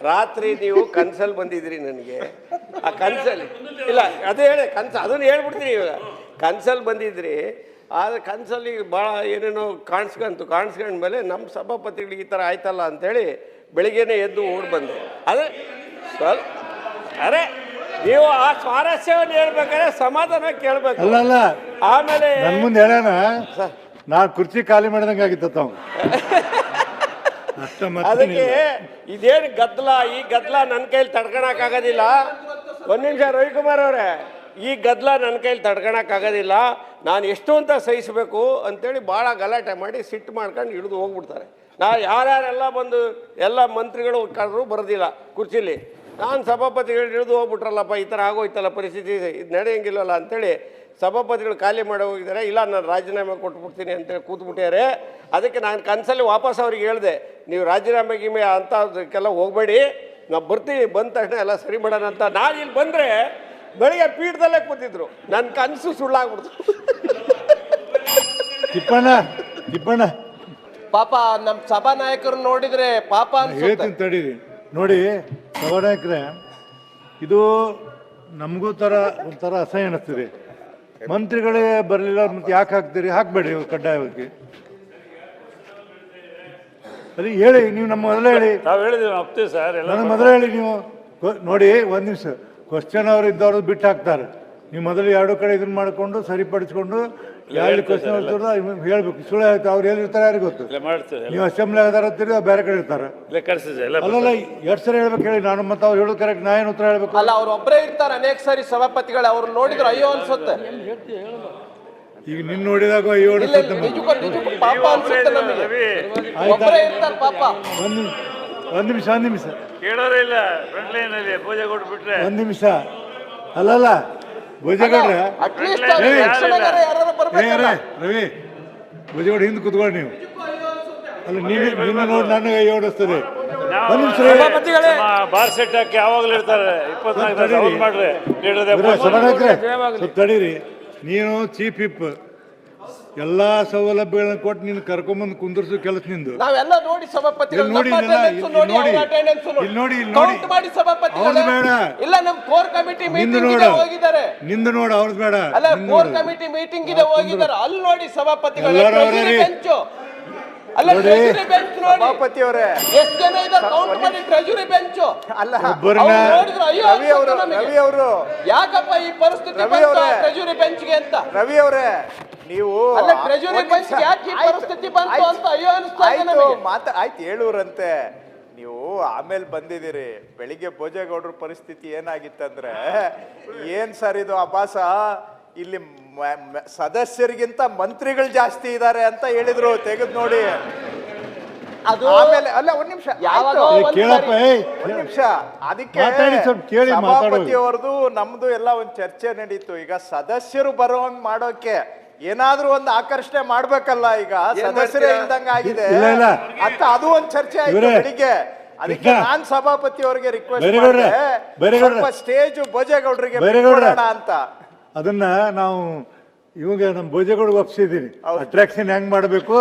ರಾತ್ರಿ ನೀವು ಕನ್ಸಲ್ಲಿ ಬಂದಿದ್ರಿ ನನಗೆ. ಆ ಕನ್ಸಲ್ಲಿ ಇಲ್ಲ ಅದೇ ಹೇಳಿ ಅದನ್ನು ಹೇಳ್ಬಿಡ್ತೀನಿ. ಇವಾಗ ಕನ್ಸಲ್ಲಿ ಬಂದಿದ್ರಿ, ಆದರೆ ಕನ್ಸಲ್ಲಿ ಭಾಳ ಏನೇನೋ ಕಾಣಿಸ್ಕೊಂಡ್ಮೇಲೆ ನಮ್ಮ ಸಭಾಪತಿಗಳಿಗೆ ಈ ಥರ ಆಯ್ತಲ್ಲ ಅಂಥೇಳಿ ಬೆಳಿಗ್ಗೆನೇ ಎದ್ದು ಓಡಿ ಬಂದೆ. ಅದೇ ಅರೆ ನೀವು ಆ ಸ್ವಾರಸ್ಯವನ್ನು ಹೇಳ್ಬೇಕಾದ್ರೆ ಸಮಾಧಾನ ಕೇಳಬೇಕು. ಅಲ್ಲ ಆಮೇಲೆ ನನ್ನ ಮುಂದೆ ಹೇಳೋಣ, ನಾ ಕುರ್ಚಿ ಖಾಲಿ ಮಾಡಿದಂಗೆ ಆಗಿತ್ತು. ಅದಕ್ಕೆ ಇದೇನು ಗದ್ದಲ, ಈ ಗದ್ದಲ ನನ್ನ ಕೈಲಿ ತಡ್ಕೊಳಕ್ಕಾಗೋದಿಲ್ಲ. ಒಂದು ನಿಮಿಷ ರವಿಕುಮಾರ್ ಅವರೇ, ಈ ಗದ್ದಲ ನನ್ನ ಕೈಲಿ ತಡ್ಕೊಳಕ್ಕಾಗೋದಿಲ್ಲ, ನಾನು ಎಷ್ಟು ಅಂತ ಸಹಿಸಬೇಕು ಅಂತೇಳಿ ಭಾಳ ಗಲಾಟೆ ಮಾಡಿ ಸಿಟ್ಟು ಮಾಡ್ಕೊಂಡು ಹಿಡಿದು ಹೋಗ್ಬಿಡ್ತಾರೆ. ಯಾರ್ಯಾರೆಲ್ಲ ಬಂದು ಎಲ್ಲ ಮಂತ್ರಿಗಳು ಕರೆದ್ರು ಬರೋದಿಲ್ಲ ಕುರ್ಚಿಲಿ. ನಾನು ಸಭಾಪತಿಗಳು ಹಿಡಿದು ಹೋಗ್ಬಿಟ್ರಲ್ಲಪ್ಪ, ಈ ಥರ ಆಗೋಯ್ತಲ್ಲ ಪರಿಸ್ಥಿತಿ, ಇದು ನಡೆಯಂಗಿಲ್ಲವಲ್ಲ ಅಂಥೇಳಿ ಸಭಾಪತಿಗಳು ಖಾಲಿ ಮಾಡಿ ಹೋಗಿದ್ದಾರೆ. ಇಲ್ಲ ನಾನು ರಾಜೀನಾಮೆ ಕೊಟ್ಬಿಡ್ತೀನಿ ಅಂತೇಳಿ ಕೂತ್ಬಿಟ್ಟಿದ್ದಾರೆ. ಅದಕ್ಕೆ ನಾನು ಕನಸಲ್ಲಿ ವಾಪಸ್ ಅವ್ರಿಗೆ ಹೇಳಿದೆ, ನೀವು ರಾಜೀನಾಮೆ ಗಿಮೆ ಅಂಥದಕ್ಕೆಲ್ಲ ಹೋಗಬೇಡಿ, ನಾವು ಬರ್ತೀವಿ, ಬಂದ ತಕ್ಷಣ ಎಲ್ಲ ಸರಿ ಮಾಡೋಣ ಅಂತ. ನಾನು ಇಲ್ಲಿ ಬಂದರೆ ಬೆಳಿಗ್ಗೆ ಪೀಠದಲ್ಲೇ ಕೂತಿದ್ರು, ನನ್ನ ಕನಸು ಸುಳ್ಳಾಗ್ಬಿಡ್ತು. ತಿಪ್ಪಣ್ಣ ಪಾಪ ನಮ್ಮ ಸಭಾನಾಯಕರು ನೋಡಿದ್ರೆ ಪಾಪ ಹೇಳ್ತೀನಿ ತಡೀರಿ. ನೋಡಿ ಸಭಾನಾಯಕರೇ, ಇದು ನಮಗೂ ಒಂಥರ ಅಸಹ್ಯ ಅನ್ನಿಸ್ತಿದೆ. ಮಂತ್ರಿಗಳೇ ಬರಲಿಲ್ಲ ಮತ್ತೆ ಯಾಕೆ ಹಾಕ್ತೀರಿ? ಹಾಕಬೇಡಿ ಕಡ್ಡಾಯವಾಗಿ. ಅದೇ ಹೇಳಿ, ನೀವು ನಮ್ಮ ಮೊದಲೇ ಹೇಳಿ. ನನ್ನ ಮೊದಲೇ ಹೇಳಿ ನೀವು. ನೋಡಿ ಒಂದು ನಿಮಿಷ, ಕ್ವಶನ್ ಅವ್ರು ಇದ್ದವ್ರದ್ದು ಬಿಟ್ಟು ಹಾಕ್ತಾರೆ. ನೀವು ಮೊದಲು ಎರಡು ಕಡೆ ಇದನ್ನ ಮಾಡಿಕೊಂಡು ಸರಿಪಡಿಸ್ಕೊಂಡು ಯಾರು ಕ್ವಶನ್ ಹೇಳ್ಬೇಕು. ಸುಳ್ಳು ಆಯ್ತು, ಅವ್ರು ಎಲ್ಲಿರ್ತಾರೆ ಯಾರಿಗೆ ಗೊತ್ತು. ನೀವು ಅಸೆಂಬ್ಲಿ ಆಧಾರ ಬೇರೆ ಕಡೆ ಇರ್ತಾರೆ. ಅಲ್ಲಲ್ಲ, ಎರಡು ಸರಿ ಹೇಳ್ಬೇಕು ಹೇಳಿ. ನಾನು ಮತ್ತೆ ಅವ್ರು ಹೇಳೋದು ಕರೆಕ್ಟ್, ನಾ ಏನು ಉತ್ತರ ಹೇಳ್ಬೇಕು? ಅಲ್ಲ, ಅವ್ರು ಒಬ್ಬರೇ ಇರ್ತಾರೆ ಅನೇಕ ಸಾರಿ ಸಭಾಪತಿಗಳು. ಅವ್ರು ನೋಡಿದ್ರು ಅಯ್ಯೋ ಅನ್ಸುತ್ತೆ. ಈಗ ನಿನ್ನ ನೋಡಿದಾಗ ಅಯ್ಯೋ ಅನ್ಸುತ್ತೆ, ಪಾಪ ಅನ್ಸುತ್ತೆ ನಮಗೆ. ಒಬ್ಬರೇ ಇರ್ತಾರೆ ಪಾಪ. ಒಂದ್ ನಿಮಿಷ ಕೇಳೋರಿಲ್ಲ. ಒಂದ್ ನಿಮಿಷ. ಅಲ್ಲಲ್ಲ ಭೋಜೇಗೌಡ್ರೆ, ರವಿ ಭೋಜೇಗೌಡ ಹಿಂದೆ ಕುತ್ಕೊಂಡು ನೀವು. ಅಲ್ಲ ನಿನ್ನ ನೋಡಿ ನನಗೆ ಅಯ್ಯೋ ಓಡಿಸ್ತದೆ. ಒಂದ್ ನಿಮಿಷ ಬಾರ್ ಸೆಟ್ ಹಾಕಿ ಯಾವಾಗಲೂ ಇರ್ತಾರೆ. 24 ಮಾಡ್ರಿ ಸ್ವಲ್ಪ ತಡೀರಿ. ನೀನು ಚೀಫ್ ವಿಪ್, ಎಲ್ಲಾ ಸೌಲಭ್ಯಗಳನ್ನ ಕೊಟ್ಟು ನೀನು ಕರ್ಕೊಂಬಂದು ಕುಂದರ್ಸು ಕೆಲಸ ನಿಂದು. ನಾವೆಲ್ಲ ನೋಡಿ ಸಭಾಪತಿಗಳು ನೋಡಿ ಅವ್ರು ಬೇಡ. ಇಲ್ಲ, ನಮ್ಮ ಕೋರ್ ಕಮಿಟಿ ಮೀಟಿಂಗ್ ಹೋಗಿದ್ದಾರೆ. ನಿಂದು ನೋಡು, ಅವ್ರದ್ದು ಬೇಡ. ಅಲ್ಲ, ಕೋರ್ ಕಮಿಟಿ ಮೀಟಿಂಗ್ ಇದೆ ಹೋಗಿದ್ದಾರೆ. ಅಲ್ಲಿ ನೋಡಿ ಸಭಾಪತಿಗಳು ಬೆಂಚು. ಅಲ್ಲ, ಟ್ರೆಜರಿ ಬೆಂಚ್ ನೋಡಿ ಸಭಾಪತಿಯವರೇ ಎಷ್ಟು ಜನ ಇದ್ದಾರೆ ಕೌಂಟ್ ಮಾಡಿ. ಟ್ರೆಜರಿ ಬೆಂಚ್ ಅಲ್ಲ, ನೋಡಿದ್ರು ಅಯ್ಯೋ ರವಿ ಅವರು ಯಾಕಪ್ಪ ಈ ಪರಿಸ್ಥಿತಿ ಬಂತು ಟ್ರೆಜರಿ ಬೆಂಚ್ಗೆ ಅಂತ. ರವಿ ಅವರೇ, ನೀವು ಅಲ್ಲ, ಟ್ರೆಜರಿ ಬೆಂಚ್ ಯಾಕೆ ಈ ಪರಿಸ್ಥಿತಿ ಬಂತು ಅಂತ ಅಯ್ಯೋ ಅನಿಸ್ತಾ ಇದೆ ನಮಗೆ. ಆಯ್ತು ಹೇಳುವ್ರಂತೆ. ನೀವು ಆಮೇಲೆ ಬಂದಿದ್ದೀರಿ. ಬೆಳಿಗ್ಗೆ ಭೋಜೇಗೌಡ್ರ ಪರಿಸ್ಥಿತಿ ಏನಾಗಿತ್ತಂದ್ರೆ, ಏನ್ ಸರ್ ಇದು ಅಭಾಸ, ಇಲ್ಲಿ ಸದಸ್ಯರಿಗಿಂತ ಮಂತ್ರಿಗಳು ಜಾಸ್ತಿ ಇದ್ದಾರೆ ಅಂತ ಹೇಳಿದ್ರು. ತೆಗೆದು ನೋಡಿ. ಅದು ಆಮೇಲೆ ಅಲ್ಲ, ಒಂದ್ ನಿಮಿಷ ಅದಕ್ಕೆ ಸಭಾಪತಿಯವರದು ನಮ್ದು ಎಲ್ಲ ಒಂದು ಚರ್ಚೆ ನಡೀತು. ಈಗ ಸದಸ್ಯರು ಬರೋಂಗ್ ಮಾಡೋಕೆ ಏನಾದ್ರೂ ಒಂದು ಆಕರ್ಷಣೆ ಮಾಡ್ಬೇಕಲ್ಲ. ಈಗ ಸದಸ್ಯರೇ ಇಲ್ದಂಗ ಆಗಿದೆ ಅಂತ ಅದು ಒಂದು ಚರ್ಚೆ ಆಯ್ತು ಬೆಳಿಗ್ಗೆ. ಅದಕ್ಕೆ ನಾನ್ ಸಭಾಪತಿ ಅವರಿಗೆ ರಿಕ್ವೆಸ್ಟ್ ಮಾಡಿದೆ, ಸ್ಟೇಜ್ ಭೋಜೇಗೌಡರಿಗೆ ಅಂತ. ಅದನ್ನ ನಾವು ಇವಾಗ ನಮ್ಮ ಭೋಜೇಗೌಡ ಒಪ್ಸಿದೀನಿ. ಅಟ್ರಾಕ್ಷನ್ ಹೆಂಗ್ ಮಾಡ್ಬೇಕು,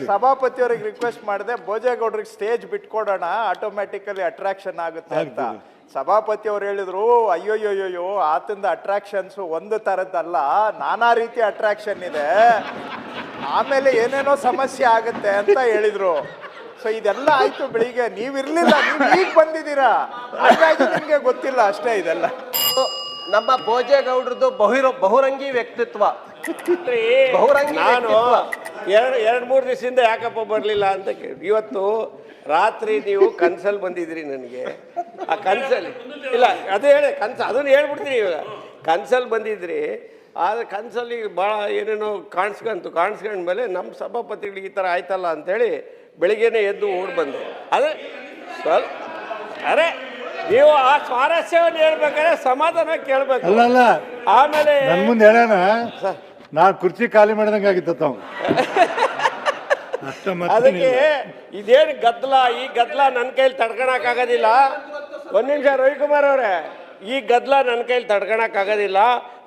ಸಭಾಪತಿ ಅವರಿಗೆ ರಿಕ್ವೆಸ್ಟ್ ಮಾಡಿದೆ, ಭೋಜೇಗೌಡರಿಗೆ ಸ್ಟೇಜ್ ಬಿಟ್ಕೊಡೋಣ, ಆಟೋಮ್ಯಾಟಿಕಲಿ ಅಟ್ರಾಕ್ಷನ್ ಆಗುತ್ತೆ ಅಂತ. ಸಭಾಪತಿ ಅವ್ರು ಹೇಳಿದ್ರು, ಅಯ್ಯೋಯ್ಯೋಯ್ಯೋ ಆತಂದ ಅಟ್ರಾಕ್ಷನ್ಸ್ ಒಂದು ತರದ್ದಲ್ಲ, ನಾನಾ ರೀತಿ ಅಟ್ರಾಕ್ಷನ್ ಇದೆ, ಆಮೇಲೆ ಏನೇನೋ ಸಮಸ್ಯೆ ಆಗುತ್ತೆ ಅಂತ ಹೇಳಿದ್ರು. ಸೊ ಇದೆಲ್ಲ ಆಯ್ತು ಬೆಳಿಗ್ಗೆ. ನೀವಿರ್ಲಿಲ್ಲ, ನೀವು ಈಗ ಬಂದಿದ್ದೀರಾ, ಹಾಗಾಗಿ ನಿಮ್ಗೆ ಗೊತ್ತಿಲ್ಲ ಅಷ್ಟೇ. ಇದೆಲ್ಲ ನಮ್ಮ ಭೋಜೇಗೌಡ್ರದ್ದು ಬಹುರಂಗಿ ವ್ಯಕ್ತಿತ್ವ. ನಾನು 2-3 ದಿವಸದಿಂದ ಯಾಕಪ್ಪ ಬರಲಿಲ್ಲ ಅಂತ ಕೇಳಿ, ಇವತ್ತು ರಾತ್ರಿ ನೀವು ಕನ್ಸಲ್ಲಿ ಬಂದಿದ್ರಿ ನನಗೆ. ಆ ಕನ್ಸಲ್ಲಿ ಇಲ್ಲ ಅದೇ ಹೇಳಿ, ಅದನ್ನು ಹೇಳ್ಬಿಡ್ತೀನಿ. ಇವಾಗ ಕನ್ಸಲ್ಲಿ ಬಂದಿದ್ರಿ, ಆದರೆ ಕನ್ಸಲ್ಲಿ ಭಾಳ ಏನೇನೋ ಕಾಣಿಸ್ಕೊಂಡ್ಮೇಲೆ ನಮ್ಮ ಸಭಾಪತಿಗಳಿಗೆ ಈ ಥರ ಆಯ್ತಲ್ಲ ಅಂಥೇಳಿ ಬೆಳಿಗ್ಗೆನೇ ಎದ್ದು ಓಡಿ ಬಂದೆ. ಅದೇ ಅರೆ ನೀವು ಆ ಸ್ವಾರಸ್ಯವನ್ನು ಹೇಳ್ಬೇಕಾದ್ರೆ ಸಮಾಧಾನ ಕೇಳಬೇಕು. ಆಮೇಲೆ ನನ್ನ ಮುಂದೆ ಹೇಳೋಣ, ನಾ ಕುರ್ಚಿ ಖಾಲಿ ಮಾಡಿದಂಗೆ ಆಗಿತ್ತು. ಅದಕ್ಕೆ ಇದೇನು ಗದ್ದಲ, ಈ ಗದ್ದಲ ನನ್ನ ಕೈಲಿ ತಡ್ಕೊಳಕ್ಕಾಗೋದಿಲ್ಲ. ಒಂದು ನಿಮಿಷ ರವಿಕುಮಾರ್ ಅವರೇ, ಈ ಗದ್ದಲ ನನ್ನ ಕೈಲಿ ತಡ್ಕೊಳಕ್ಕಾಗೋದಿಲ್ಲ,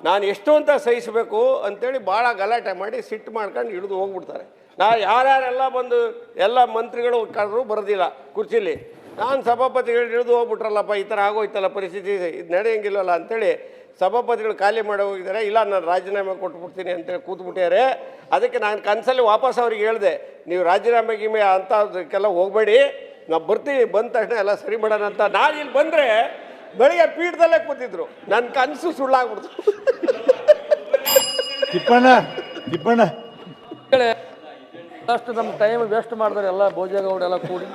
ನಾನು ಎಷ್ಟು ಅಂತ ಸಹಿಸಬೇಕು ಅಂತೇಳಿ ಭಾಳ ಗಲಾಟೆ ಮಾಡಿ ಸಿಟ್ಟು ಮಾಡ್ಕೊಂಡು ಹಿಡಿದು ಹೋಗ್ಬಿಡ್ತಾರೆ. ಯಾರ್ಯಾರೆಲ್ಲ ಬಂದು ಎಲ್ಲ ಮಂತ್ರಿಗಳು ಕರೆದ್ರು ಬರೋದಿಲ್ಲ ಕುರ್ಚಿಲಿ. ನಾನು ಸಭಾಪತಿಗಳು ಹಿಡಿದು ಹೋಗ್ಬಿಟ್ರಲ್ಲಪ್ಪ, ಈ ಥರ ಆಗೋಯ್ತಲ್ಲ ಪರಿಸ್ಥಿತಿ, ಇದು ನಡೆಯಂಗಿಲ್ಲಲ್ಲ ಅಂಥೇಳಿ ಸಭಾಪತಿಗಳು ಖಾಲಿ ಮಾಡಿ ಹೋಗಿದ್ದಾರೆ. ಇಲ್ಲ ನಾನು ರಾಜೀನಾಮೆ ಕೊಟ್ಬಿಡ್ತೀನಿ ಅಂತೇಳಿ ಕೂತ್ಬಿಟ್ಟಿದ್ದಾರೆ. ಅದಕ್ಕೆ ನಾನು ಕನಸಲ್ಲಿ ವಾಪಸ್ ಅವ್ರಿಗೆ ಹೇಳಿದೆ, ನೀವು ರಾಜೀನಾಮೆ ಗಿಮೆ ಅಂಥದಕ್ಕೆಲ್ಲ ಹೋಗಬೇಡಿ, ನಾವು ಬರ್ತೀವಿ, ಬಂದ ತಕ್ಷಣ ಎಲ್ಲ ಸರಿ ಮಾಡೋಣ ಅಂತ. ನಾನು ಇಲ್ಲಿ ಬಂದರೆ ಬೆಳಿಗ್ಗೆ ಪೀಠದಲ್ಲೇ ಕೂತಿದ್ರು, ನನ್ನ ಕನಸು ಸುಳ್ಳಾಗ್ಬಿಡ್ತು. ತಿಪ್ಪಣ್ಣ ಅಷ್ಟು ನಮ್ಮ ಟೈಮ್ ವೇಸ್ಟ್ ಮಾಡಿದ್ರೆ ಎಲ್ಲ ಭೋಜೇಗೌಡ ಎಲ್ಲ ಕೂಡಿ